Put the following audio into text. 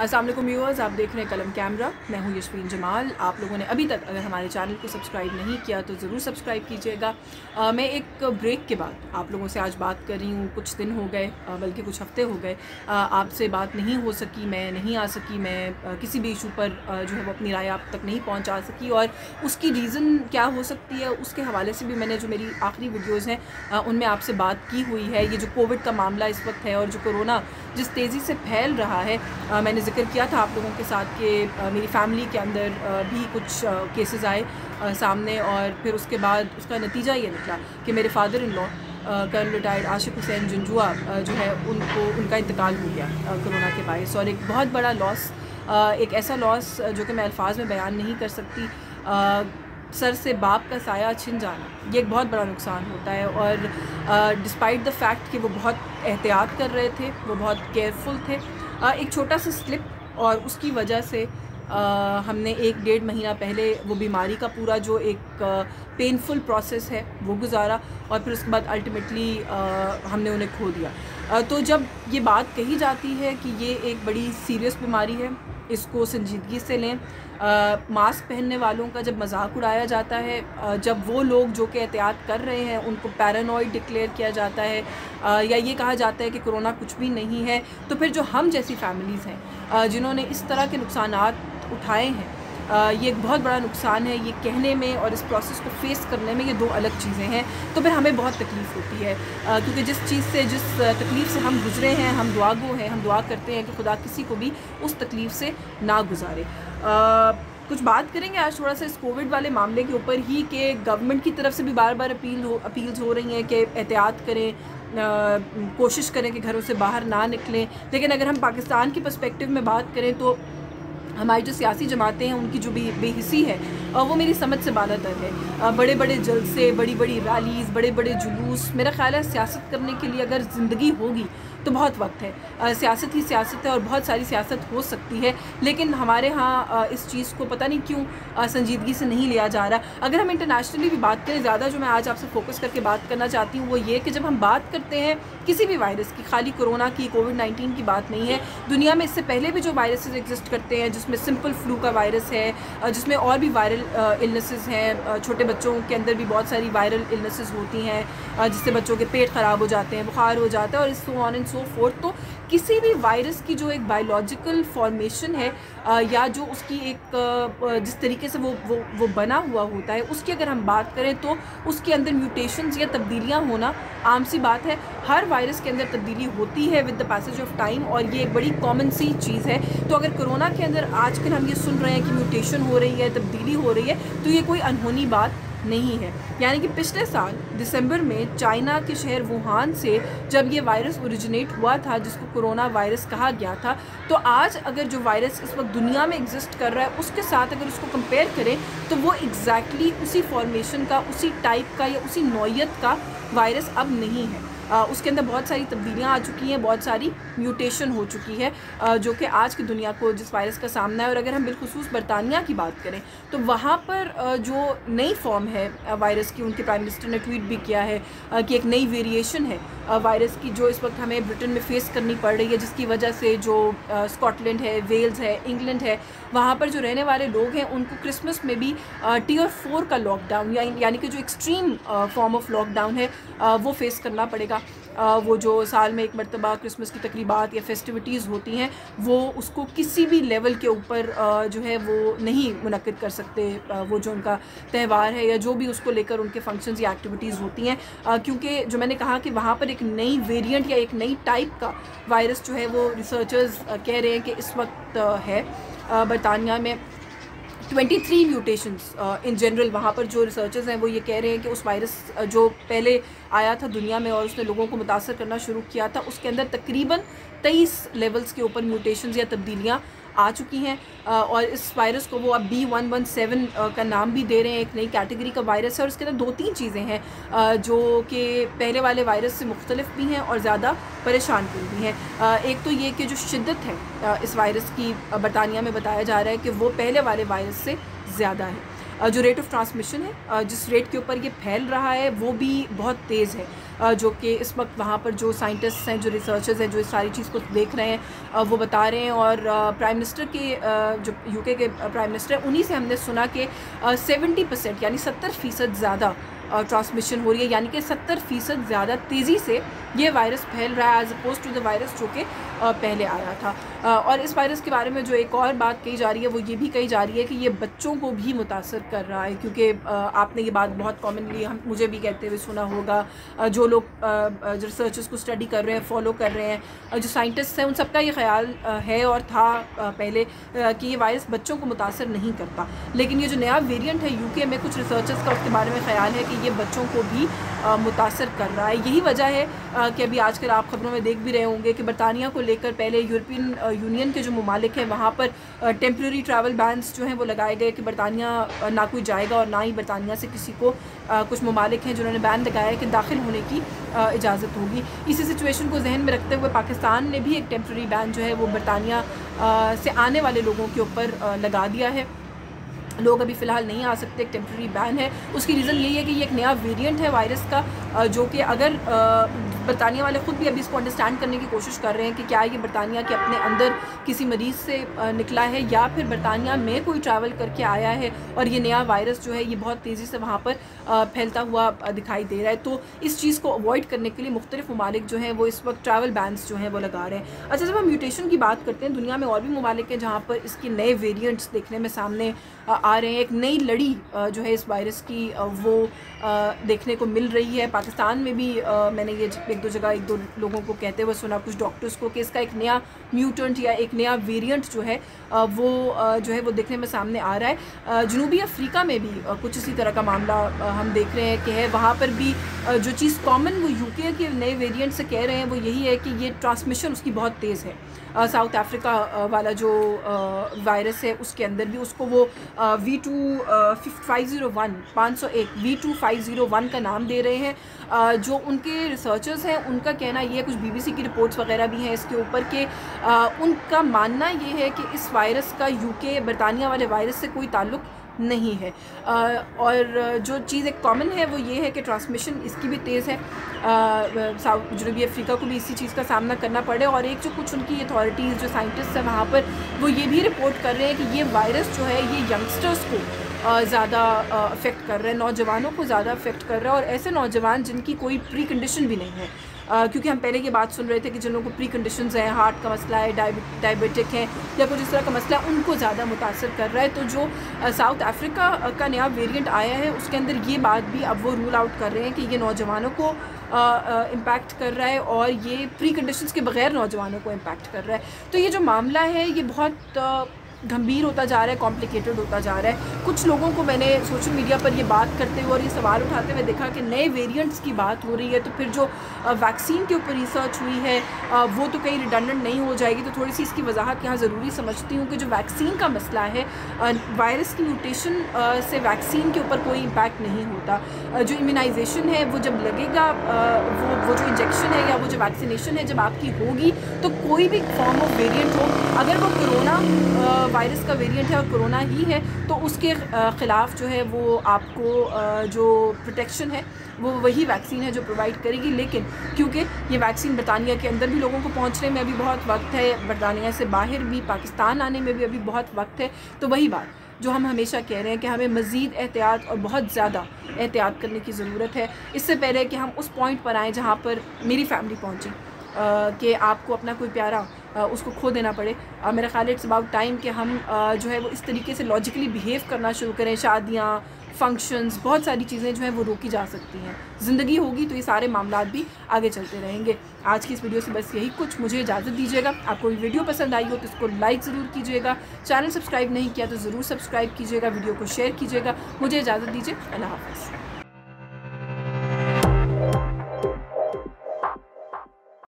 अस्सलाम वालेकुम व्यूअर्स, आप देख रहे हैं कलम कैमरा। मैं हूं यशवीन जमाल। आप लोगों ने अभी तक अगर हमारे चैनल को सब्सक्राइब नहीं किया तो ज़रूर सब्सक्राइब कीजिएगा। मैं एक ब्रेक के बाद आप लोगों से आज बात कर रही हूं। कुछ दिन हो गए, बल्कि कुछ हफ्ते हो गए, आपसे बात नहीं हो सकी, मैं नहीं आ सकी, मैं किसी भी इशू पर जो है वो अपनी राय आप तक नहीं पहुँचा सकी। और उसकी रीज़न क्या हो सकती है उसके हवाले से भी मैंने जो मेरी आखिरी वीडियोज़ हैं उनमें आपसे बात की हुई है। ये जो कोविड का मामला इस वक्त है और जो कोरोना जिस तेज़ी से फैल रहा है, मैंने जिक्र किया था आप लोगों के साथ कि मेरी फ़ैमिली के अंदर भी कुछ केसेस आए सामने, और फिर उसके बाद उसका नतीजा ये निकला कि मेरे father in law colonel retired Ashiq Hussain Janjua जो है उनका इंतकाल हो गया कोरोना के बायस। और एक बहुत बड़ा लॉस, एक ऐसा लॉस जो कि मैं अल्फाज में बयान नहीं कर सकती। सर से बाप का साया छिन जाना, ये एक बहुत बड़ा नुकसान होता है। और डिस्पाइट द फैक्ट कि वो बहुत एहतियात कर रहे थे, वो बहुत केयरफुल थे, एक छोटा सा स्लिप और उसकी वजह से हमने 1-1.5 महीना पहले वो बीमारी का पूरा जो एक पेनफुल प्रोसेस है वो गुजारा, और फिर उसके बाद अल्टीमेटली हमने उन्हें खो दिया। तो जब ये बात कही जाती है कि ये एक बड़ी सीरियस बीमारी है, इसको संजीदगी से लें। मास्क पहनने वालों का जब मजाक उड़ाया जाता है, जब वो लोग जो कि एहतियात कर रहे हैं उनको पैरानॉइड डिक्लेयर किया जाता है, या ये कहा जाता है कि कोरोना कुछ भी नहीं है, तो फिर जो हम जैसी फैमिलीज़ हैं जिन्होंने इस तरह के नुकसानात उठाए हैं, ये एक बहुत बड़ा नुकसान है। ये कहने में और इस प्रोसेस को फेस करने में ये दो अलग चीज़ें हैं। तो फिर हमें बहुत तकलीफ़ होती है, क्योंकि जिस चीज़ से, जिस तकलीफ़ से हम गुज़रे हैं, हम दुआगो हैं, हम दुआ करते हैं कि खुदा किसी को भी उस तकलीफ़ से ना गुजारे। कुछ बात करेंगे आज थोड़ा सा इस कोविड वाले मामले के ऊपर ही, कि गवर्नमेंट की तरफ से भी बार बार अपील्स हो रही हैं कि एहतियात करें, कोशिश करें कि घरों से बाहर ना निकलें। लेकिन अगर हम पाकिस्तान की पर्सपेक्टिव में बात करें तो हमारी जो सियासी जमातें हैं उनकी जो बेहिसी है वो मेरी समझ से बालातर है। बड़े बड़े जलसे, बड़ी बड़ी रैलीज़, बड़े बड़े जुलूस, मेरा ख़्याल है सियासत करने के लिए अगर ज़िंदगी होगी तो बहुत वक्त है। सियासत ही सियासत है और बहुत सारी सियासत हो सकती है, लेकिन हमारे यहाँ इस चीज़ को पता नहीं क्यों संजीदगी से नहीं लिया जा रहा। अगर हम इंटरनेशनली भी बात करें, ज़्यादा जो मैं आज आपसे फोकस करके बात करना चाहती हूँ वो ये कि जब हम बात करते हैं किसी भी वायरस की, खाली कोरोना की, कोविड-19 की बात नहीं है, दुनिया में इससे पहले भी जो वायरसेस एग्जिस्ट करते हैं, जिसमें सिंपल फ्लू का वायरस है, जिसमें और भी वायरल इलनेसेस हैं, छोटे बच्चों के अंदर भी बहुत सारी वायरल इलनेसेस होती हैं, जिससे बच्चों के पेट ख़राब हो जाते हैं, बुखार हो जाता है, और so on and so fourth. तो किसी भी वायरस की जो एक बायोलॉजिकल फॉर्मेशन है, या जो उसकी एक जिस तरीके से वो बना हुआ होता है, उसकी अगर हम बात करें तो उसके अंदर म्यूटेशंस या तब्दीलियां होना आम सी बात है। हर वायरस के अंदर तब्दीली होती है with the passage of time, और ये एक बड़ी कॉमन सी चीज़ है। तो अगर कोरोना के अंदर आजकल हम ये सुन रहे हैं कि म्यूटेशन हो रही है, तब्दीली हो रही है, तो ये कोई अनहोनी बात नहीं है। यानी कि पिछले साल दिसंबर में चाइना के शहर वुहान से जब ये वायरस ओरिजिनेट हुआ था, जिसको कोरोना वायरस कहा गया था, तो आज अगर जो वायरस इस वक्त दुनिया में एग्जिस्ट कर रहा है उसके साथ अगर उसको कंपेयर करें तो वो एग्जैक्टली उसी फॉर्मेशन का, उसी टाइप का या उसी नौइयत का वायरस अब नहीं है। उसके अंदर बहुत सारी तब्दीलियाँ आ चुकी हैं, बहुत सारी म्यूटेशन हो चुकी है, जो कि आज की दुनिया को जिस वायरस का सामना है। और अगर हम बिलखुसूस बरतानिया की बात करें तो वहाँ पर जो नई फॉर्म है वायरस की, उनके प्राइम मिनिस्टर ने ट्वीट भी किया है कि एक नई वेरिएशन है वायरस की, जो इस वक्त हमें ब्रिटेन में फेस करनी पड़ रही है, जिसकी वजह से जो स्कॉटलैंड है, वेल्स है, इंग्लैंड है, वहाँ पर जो रहने वाले लोग हैं उनको क्रिसमस में भी Tier 4 का लॉकडाउन, यानी कि जो एक्सट्रीम फॉर्म ऑफ लॉकडाउन है वो फेस करना पड़ेगा। वो जो साल में एक मरतबा क्रिसमस की तकरीबात या फेस्टिविटीज़ होती हैं, वो उसको किसी भी लेवल के ऊपर जो है वो नहीं मुनक्किद कर सकते। वो जो उनका त्यौहार है या जो भी उसको लेकर उनके फंक्शंस या एक्टिविटीज़ होती हैं, क्योंकि जो मैंने कहा कि वहाँ पर एक नई वेरिएंट या एक नई टाइप का वायरस जो है वो रिसर्चर्स कह रहे हैं कि इस वक्त है बरतानिया में 23 म्यूटेशंस इन जनरल। वहाँ पर जो रिसर्चर्स हैं वो ये कह रहे हैं कि उस वायरस जो पहले आया था दुनिया में और उसने लोगों को मुतासर करना शुरू किया था, उसके अंदर तकरीबन 23 लेवल्स के ऊपर म्यूटेशंस या तब्दीलियाँ आ चुकी हैं। और इस वायरस को वो अब B117 का नाम भी दे रहे हैं। एक नई कैटेगरी का वायरस है और इसके अंदर 2-3 चीज़ें हैं जो कि पहले वाले वायरस से मुख्तलिफ भी हैं और ज़्यादा परेशान भी हैं। एक तो ये कि जो शिद्दत है इस वायरस की, बरतानिया में बताया जा रहा है कि वो पहले वाले वायरस से ज़्यादा है। जो रेट ऑफ ट्रांसमिशन है, जिस रेट के ऊपर ये फैल रहा है वो भी बहुत तेज़ है, जो कि इस वक्त वहाँ पर जो साइंटिस्ट हैं, जो रिसर्चर्स हैं, जो इस सारी चीज़ को देख रहे हैं वो बता रहे हैं। और प्राइम मिनिस्टर के जो यूके के प्राइम मिनिस्टर हैं उन्हीं से हमने सुना कि 70% यानी 70% ज़्यादा ट्रांसमिशन हो रही है, यानी कि 70% ज़्यादा तेज़ी से ये वायरस फैल रहा है as opposed to the virus जो कि पहले आया था। और इस वायरस के बारे में जो एक और बात कही जा रही है वो ये भी कही जा रही है कि ये बच्चों को भी मुतासर कर रहा है, क्योंकि आपने ये बात बहुत कॉमनली मुझे भी कहते हुए सुना होगा, जो लोग रिसर्चर्स को स्टडी कर रहे हैं, फॉलो कर रहे हैं, जो साइंटिस्ट हैं, उन सबका ये ख्याल है और था पहले कि ये वायरस बच्चों को मुतासर नहीं करता। लेकिन ये जो नया वेरिएंट है यूके में, कुछ रिसर्चर्स का उसके बारे में ख्याल है कि ये बच्चों को भी मुतासर कर रहा है। यही वजह है कि अभी आजकल आप खबरों में देख भी रहे होंगे कि बरतानिया को लेकर पहले यूरोपियन यूनियन के जो ममालिक हैं वहाँ पर टेम्प्रेरी ट्रैवल बैन्स जो हैं वो लगाए गए कि बरतानिया ना कोई जाएगा और ना ही बरतानिया से किसी को, कुछ ममालिक हैं जिन्होंने बैन लगाया कि दाखिल होने की इजाज़त होगी। इसी सिचुएशन को जहन में रखते हुए पाकिस्तान ने भी एक टेम्प्रेरी बैन जो है वो बरतानिया से आने वाले लोगों के ऊपर लगा दिया है। लोग अभी फ़िलहाल नहीं आ सकते, एक टेम्प्रेरी बैन है। उसकी रीज़न यही है कि ये एक नया वेरिएंट है वायरस का, जो कि अगर बरतानिया वाले ख़ुद भी अभी इसको अंडरस्टैंड करने की कोशिश कर रहे हैं कि क्या ये बरतानिया के अपने अंदर किसी मरीज़ से निकला है या फिर बरतानिया में कोई ट्रैवल करके आया है और ये नया वायरस जो है ये बहुत तेज़ी से वहाँ पर फैलता हुआ दिखाई दे रहा है। तो इस चीज़ को अवॉइड करने के लिए मुख्तलिफ ममालिक जो हैं वो इस वक्त ट्रैवल बैन्स जो हैं वो लगा रहे हैं। अच्छा, जब हम म्यूटेशन की बात करते हैं, दुनिया में और भी ममालिक हैं जहाँ पर इसके नए वेरिएंट्स देखने में सामने आ रहे हैं। एक नई लड़ी जो है इस वायरस की वो देखने को मिल रही है। पाकिस्तान में भी मैंने ये एक दो लोगों को कहते हुए सुना, कुछ डॉक्टर्स को, कि इसका एक नया म्यूटेंट या एक नया वेरिएंट जो है वो देखने में सामने आ रहा है। जनूबी अफ्रीका में भी कुछ इसी तरह का मामला हम देख रहे हैं कि है। वहाँ पर भी जो चीज़ कॉमन वो यूके के नए वेरिएंट से कह रहे हैं वो यही है कि ये ट्रांसमिशन उसकी बहुत तेज़ है। साउथ अफ्रीका वाला जो वायरस है उसके अंदर भी उसको वो V2501 V2501 का नाम दे रहे हैं। जो उनके रिसर्चर्स हैं उनका कहना ये है, कुछ BBC की रिपोर्ट्स वगैरह भी हैं इसके ऊपर के उनका मानना ये है कि इस वायरस का यूके बरतानिया वाले वायरस से कोई ताल्लुक़ नहीं है। और जो चीज़ एक कॉमन है वो ये है कि ट्रांसमिशन इसकी भी तेज़ है। साउथ जनूबी अफ्रीका को भी इसी चीज़ का सामना करना पड़े। और एक जो कुछ उनकी अथॉरिटीज़, जो साइंटिस्ट हैं वहाँ पर, वो ये भी रिपोर्ट कर रहे हैं कि ये वायरस जो है ये यंगस्टर्स को ज़्यादा अफेक्ट कर रहा है, नौजवानों को ज़्यादा अफेक्ट कर रहा है, और ऐसे नौजवान जिनकी कोई प्री कंडीशन भी नहीं है। क्योंकि हम पहले ये बात सुन रहे थे कि जिन लोगों को प्री कंडीशंस हैं, हार्ट का मसला है, डायबिटिक है या कुछ इस तरह का मसला है, उनको ज़्यादा मुतासर कर रहा है। तो जो साउथ अफ्रीका का नया वेरिएंट आया है उसके अंदर ये बात भी अब वो रूल आउट कर रहे हैं कि ये नौजवानों को इम्पैक्ट कर रहा है और ये प्री कंडीशंस के बग़ैर नौजवानों को इम्पैक्ट कर रहा है। तो ये जो मामला है ये बहुत गंभीर होता जा रहा है, कॉम्प्लिकेटेड होता जा रहा है। कुछ लोगों को मैंने सोशल मीडिया पर ये बात करते हुए और ये सवाल उठाते हुए देखा कि नए वेरिएंट्स की बात हो रही है, तो फिर जो वैक्सीन के ऊपर रिसर्च हुई है वो तो कहीं रिडंडेंट नहीं हो जाएगी। तो थोड़ी सी इसकी वजाहत यहाँ ज़रूरी समझती हूँ कि जो वैक्सीन का मसला है, वायरस की म्यूटेशन से वैक्सीन के ऊपर कोई इम्पैक्ट नहीं होता। जो इम्यूनाइजेशन है वो जब लगेगा, वो जो इंजेक्शन है या वो जो वैक्सीनेशन है जब आपकी होगी, तो कोई भी फॉर्म ऑफ वेरिएंट हो, अगर वो कोरोना वायरस का वेरिएंट है और कोरोना ही है, तो उसके ख़िलाफ़ जो है वो आपको जो प्रोटेक्शन है वो वही वैक्सीन है जो प्रोवाइड करेगी। लेकिन क्योंकि ये वैक्सीन बरतानिया के अंदर भी लोगों को पहुंचने में अभी बहुत वक्त है, बरतानिया से बाहर भी पाकिस्तान आने में भी अभी बहुत वक्त है, तो वही बात जो हम हमेशा कह रहे हैं कि हमें मज़ीद एहतियात और बहुत ज़्यादा एहतियात करने की ज़रूरत है, इससे पहले कि हम उस पॉइंट पर आएँ जहाँ पर मेरी फैमिली पहुँची कि आपको अपना कोई प्यारा उसको खो देना पड़े। मेरा ख्याल है इट्स अबाउट टाइम कि हम जो है वो इस तरीके से लॉजिकली बिहेव करना शुरू करें। शादियाँ, फंक्शंस, बहुत सारी चीज़ें जो हैं वो रोकी जा सकती हैं। ज़िंदगी होगी तो ये सारे मामलात भी आगे चलते रहेंगे। आज की इस वीडियो से बस यही कुछ, मुझे इजाज़त दीजिएगा। आपको वीडियो पसंद आई हो तो इसको लाइक ज़रूर कीजिएगा, चैनल सब्सक्राइब नहीं किया तो ज़रूर सब्सक्राइब कीजिएगा, वीडियो को शेयर कीजिएगा। मुझे इजाज़त दीजिए, अल्लाह हाफ़िज़।